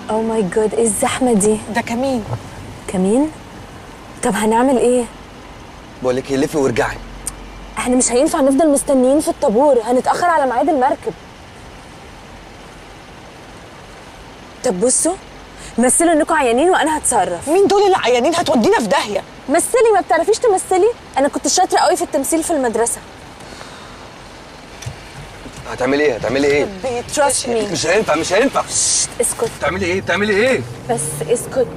اوه ماي جاد، ايه الزحمه دي؟ ده كمين. كمين؟ طب هنعمل ايه؟ بقول لك ايه، لفي وارجعي. احنا مش هينفع نفضل مستنيين في الطابور، هنتاخر على ميعاد المركب. طب بصوا، مثلوا انكم عيانين وانا هتصرف. مين دول اللي عيانين؟ هتودينا في داهيه. مثلي، ما بتعرفيش تمثلي؟ انا كنت شاطره قوي في التمثيل في المدرسه. هتعملي ايه؟ هتعملي ايه؟ تراست مي. مش هينفع مش هينفع. اسكت. بتعملي ايه؟ بتعملي ايه؟ بس اسكت.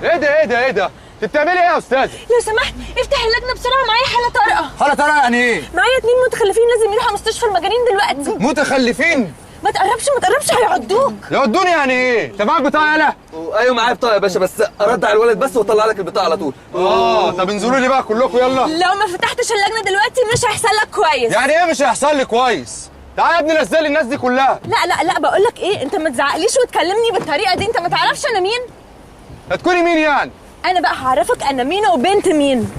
ايه ده ايه ده ايه ده؟ انت بتعملي ايه يا استاذه؟ لو سمحت افتح اللجنه بسرعه، معايا حاله طارئه. حاله طارئه يعني ايه؟ معايا 2 متخلفين لازم يروحوا مستشفى المجانين دلوقتي. متخلفين؟ ما تقربش هيعضوك. يودوني يعني ايه؟ انت معاك بطاقه يالا؟ ايوه معايا بطاقه يا باشا، بس ارد على الولد بس واطلع لك البطاقه على طول. طب انزلوا لي بقى كلكم يلا. لو ما فتحتش اللجنه دلوقتي مش هيحصل لك كويس. يعني ايه مش هيحصل لي كويس؟ تعالى يا ابني نزل لي الناس دي كلها. لا بقول لك ايه، انت ما تزعقليش وتكلمني بالطريقه دي، انت ما تعرفش انا مين. هتكوني مين يعني؟ انا بقى هعرفك انا مين وبنت مين.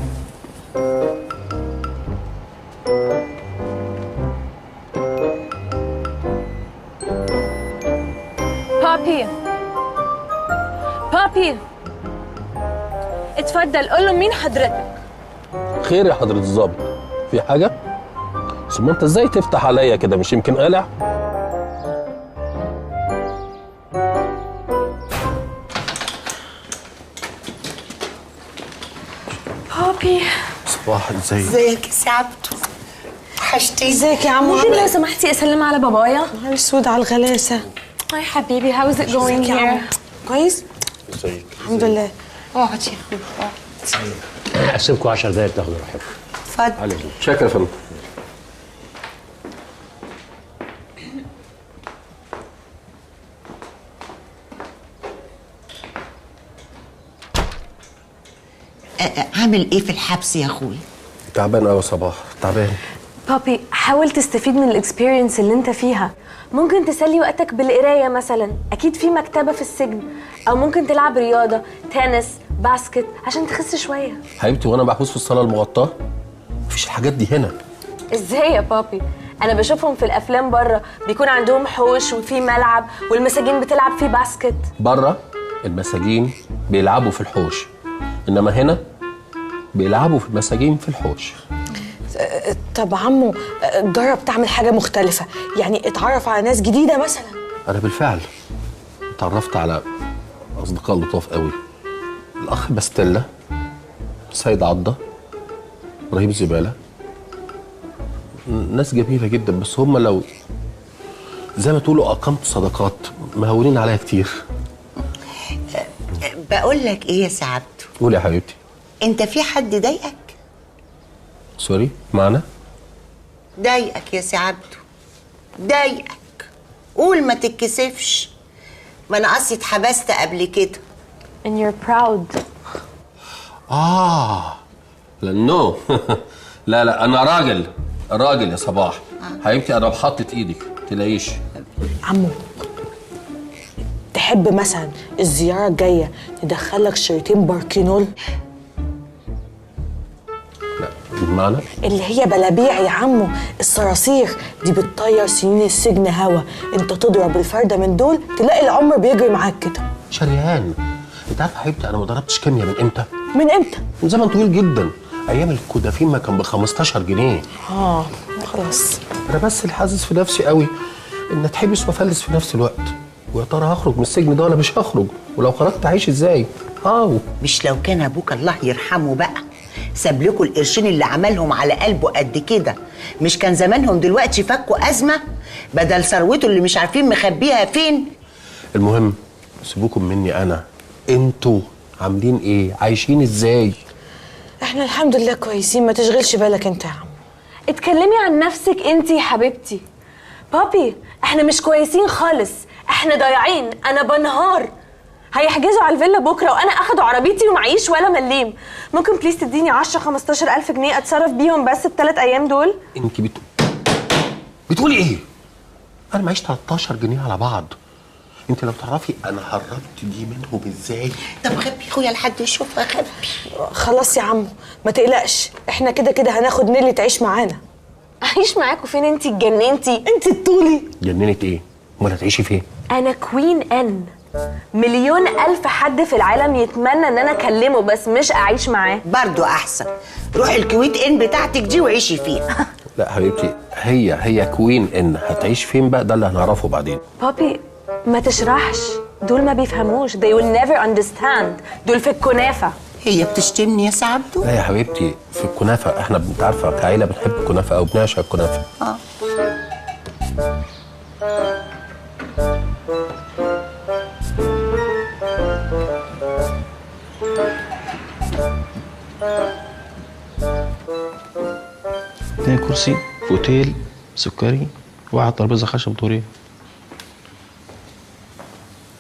بابي اتفضل، قول له مين حضرتك. خير يا حضرة الظابط، في حاجة؟ ثم انت ازاي تفتح عليا كده، مش يمكن قالع؟ بابي صباح ازاي؟ ازيك يا سي عبده؟ وحشتي. ازيك يا عمو؟ ممكن لو سمحتي اسلم على بابايا؟ نهار اسود على الغلاسه. هاي حبيبي، هاوز ات جوينج هير؟ كويس؟ ازيك؟ الحمد لله. اقعد يا اخوي اقعد. هقسمكم 10 دقايق تاخدوا راحتكم. اتفضل. شكرا يا فندم. عامل ايه في الحبس يا اخوي؟ تعبان قوي يا صباح، تعبان. بابي حاول تستفيد من الاكسبيرينس اللي انت فيها. ممكن تسلي وقتك بالقرايه مثلا، اكيد في مكتبه في السجن، او ممكن تلعب رياضه، تنس، باسكت، عشان تخس شويه. حبيبتي وانا محبوس في الصاله المغطاه؟ مفيش الحاجات دي هنا. ازاي يا بابي؟ انا بشوفهم في الافلام بره بيكون عندهم حوش وفي ملعب والمساجين بتلعب فيه باسكت. بره المساجين بيلعبوا في الحوش، انما هنا بيلعبوا في المساجين في الحوش. طب عمو جرب تعمل حاجه مختلفه، يعني اتعرف على ناس جديده مثلا. انا بالفعل اتعرفت على اصدقاء لطاف قوي، الاخ باستيلا، سيد عضه، ابراهيم زباله، ناس جميله جدا، بس هم لو زي ما تقولوا اقمت صداقات مهونين عليا كتير. بقول لك ايه يا سي عبده؟ قولي يا حبيبتي. انت في حد ضايقك؟ سوري، معنا؟ ضايقك يا سي عبده، ضايقك، قول ما تتكسفش. ما انا اصلي اتحبست قبل كده. and you're proud. لا نو لا انا راجل يا صباح. حبيبتي انا بحطت ايدك تلاقيش. عمو تحب مثلا الزياره الجايه ندخلك شريطين باركينول؟ لا بمعنى؟ اللي هي بلابيع يا عمو، الصراصير دي بتطير سنين السجن هوا، انت تضرب الفرده من دول تلاقي العمر بيجري معاك كده. شريان، انت عارفه حبيبتي انا ما ضربتش كيمياء من امتى؟ من امتى؟ من زمن طويل جدا، ايام الكودافين ما كان ب 15 جنيه. خلاص. انا بس اللي حاسس في نفسي قوي ان اتحبس وافلس في نفس الوقت، ويا ترى هخرج من السجن ده ولا مش هخرج؟ ولو خرجت هعيش ازاي؟ مش لو كان ابوك الله يرحمه بقى ساب لكم القرشين اللي عملهم على قلبه قد كده، مش كان زمانهم دلوقتي فكوا ازمه بدل ثروته اللي مش عارفين مخبيها فين؟ المهم سيبوكم مني انا، انتوا عاملين ايه؟ عايشين ازاي؟ احنا الحمد لله كويسين، ما تشغلش بالك انت يا عم. اتكلمي عن نفسك انت يا حبيبتي. بابي احنا مش كويسين خالص، احنا ضايعين، انا بنهار. هيحجزوا على الفيلا بكره وانا اخدوا عربيتي ومعيش ولا مليم. ممكن بليز تديني 10-15 الف جنيه اتصرف بيهم بس ال3 ايام دول؟ انت بتقولي ايه؟ انا معيش 13 جنيه على بعض. انت لو تعرفي انا هربت دي منهم ازاي. طب خبي يا اخويا لحد يشوفها، خبي. خلاص يا عمو ما تقلقش، احنا كده كده هناخد نيلي تعيش معانا. اعيش معاكوا فين؟ انتي اتجننتي. انت الطولي. جننت ايه؟ امال هتعيشي فين؟ انا كوين ان، مليون الف حد في العالم يتمنى ان انا اكلمه بس مش اعيش معاه. برضو احسن. روحي الكويت ان بتاعتك دي وعيشي فيها. لا حبيبتي، هي كوين ان هتعيش فين بقى؟ ده اللي هنعرفه بعدين. بابي ما تشرحش، دول ما بيفهموش. they will never understand. دول في الكنافة. هي بتشتمني يا سعبدو؟ لا يا حبيبتي، في الكنافه احنا انت عارفه كعيله بنحب الكنافه او بنعشق الكنافه. اتنين كرسي في اوتيل سكري، واحد ترابيزه خشب طوريه.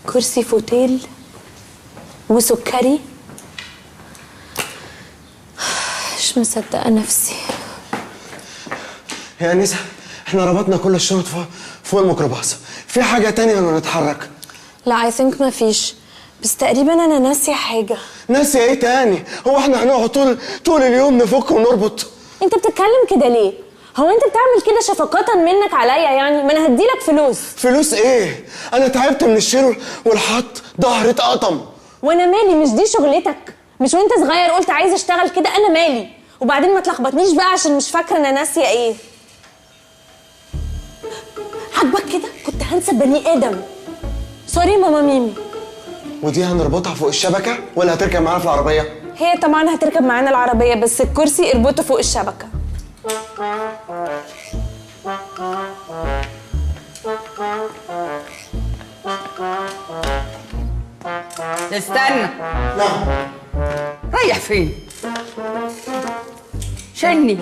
كرسي في اوتيل وسكري؟ مش مصدقة نفسي. يا أنسة، احنا ربطنا كل الشنط فوق الميكروباص. في حاجة تانية ولا نتحرك؟ لا اي ثينك ما فيش، بس تقريبا انا ناسية حاجة. ناسية ايه تاني؟ هو احنا هنقعد طول اليوم نفك ونربط؟ انت بتتكلم كده ليه؟ هو انت بتعمل كده شفقة منك عليا يعني؟ ما انا هديلك فلوس. فلوس ايه؟ انا تعبت من الشيل والحط، ظهري اتقطم. وانا مالي؟ مش دي شغلتك؟ مش وانت صغير قلت عايز اشتغل كده؟ انا مالي؟ وبعدين ما تلخبطنيش بقى عشان مش فاكره انا ناسيه ايه. عاجبك كده؟ كنت هنسى بني ادم. سوري ماما ميمي. ودي هنربطها فوق الشبكة ولا هتركب معانا في العربية؟ هي طبعا هتركب معانا العربيه، بس الكرسي اربطه فوق الشبكه. استنى. نعم. رايح فين؟ شيلني.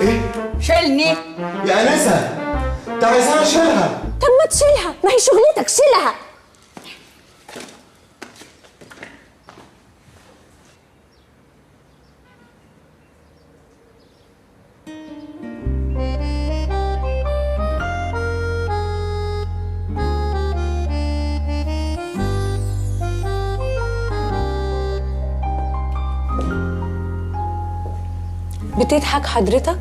ايه؟ شيلني. يا أنسة، انت عايزاها اشيلها؟ طب ما تشيلها، ما هي شغلتك، شيلها. بتضحك حضرتك؟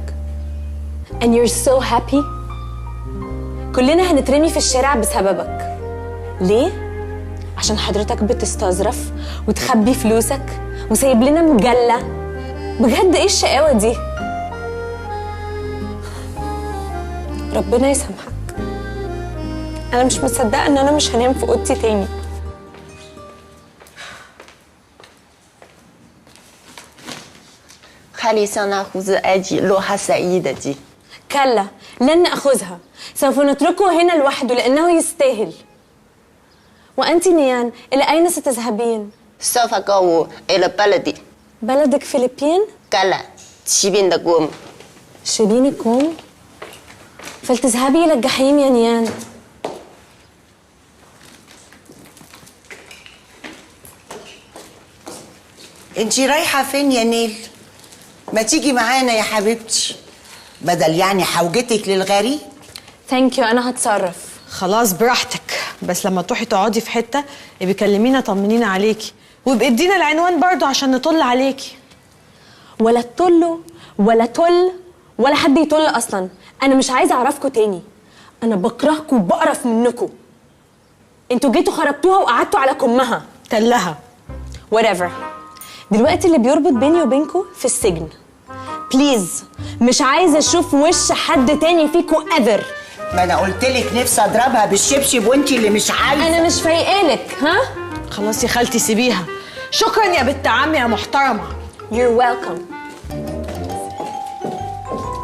and you're so happy؟ كلنا هنترمي في الشارع بسببك. ليه؟ عشان حضرتك بتستظرف وتخبي فلوسك وسايب لنا مجلة. بجد ايه الشقاوة دي؟ ربنا يسامحك. انا مش مصدقة ان انا مش هنام في اوضتي تاني. خلي سنأخذ أجي لوحة سعيدة دي. كلا، لن نأخذها. سوف نتركه هنا لوحده لأنه يستاهل. وأنت نيان، إلى أين ستذهبين؟ سوف أقوم إلى بلدي. بلدك فلبين؟ كلا، شبين دقوم. شبين كوم؟ فلتذهبي إلى الجحيم يا نيان. انتي رايحة فين يا نيل؟ ما تيجي معانا يا حبيبتي، بدل يعني حوجتك للغريب. ثانك يو، أنا هتصرف. خلاص براحتك، بس لما تروحي تقعدي في حته ابقي كلمينا طمنينا عليكي، وابقي ادينا العنوان برضو عشان نطل عليكي. ولا تطلوا ولا تل ولا حد يطل أصلا. أنا مش عايزة أعرفكوا تاني. أنا بكرهكوا وبقرف منكوا. انتوا جيتوا خربتوها وقعدتوا على كمها. تلها whatever. دلوقتي اللي بيربط بيني وبينكوا في السجن. بليز، مش عايزه اشوف وش حد تاني فيكوا ever. ما انا قلتلك نفسي اضربها بالشبشب وانتي اللي مش عايزه. انا مش فايقالك. ها؟ خلاص يا خالتي سيبيها. شكرا يا بنت عمي يا محترمه. You're welcome.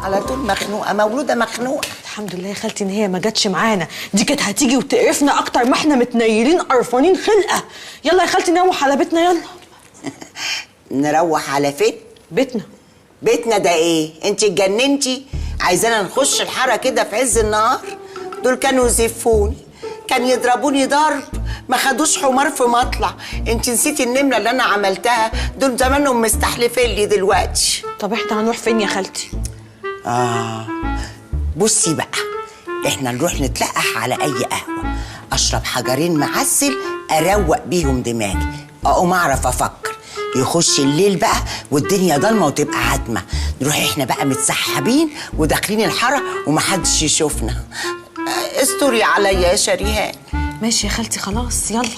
على طول مخنوقه، مولوده مخنوقه. الحمد لله يا خالتي ان هي ما جاتش معانا، دي كانت هتيجي وتقرفنا اكتر ما احنا متنيلين قرفانين خلقه. يلا يا خالتي نروح على بيتنا يلا. نروح على فين؟ بيتنا. بيتنا ده ايه؟ انتي اتجننتي؟ عايزانا نخش الحاره كده في عز النهار؟ دول كانوا يزفوني، كان يضربوني ضرب ما خدوش حمار في مطلع. انتي نسيتي النمله اللي انا عملتها؟ دول زمانهم مستحلفين لي دلوقتي. طب احنا هنروح فين يا خالتي؟ بصي بقى، احنا نروح نتلقح على اي قهوه، اشرب حجرين معسل اروق بيهم دماغي، اقوم اعرف افكر. يخش الليل بقى والدنيا ضلمه وتبقى عتمه، نروح احنا بقى متسحبين وداخلين الحاره ومحدش يشوفنا. استوري عليا يا شريهان. ماشي يا خالتي خلاص يلا.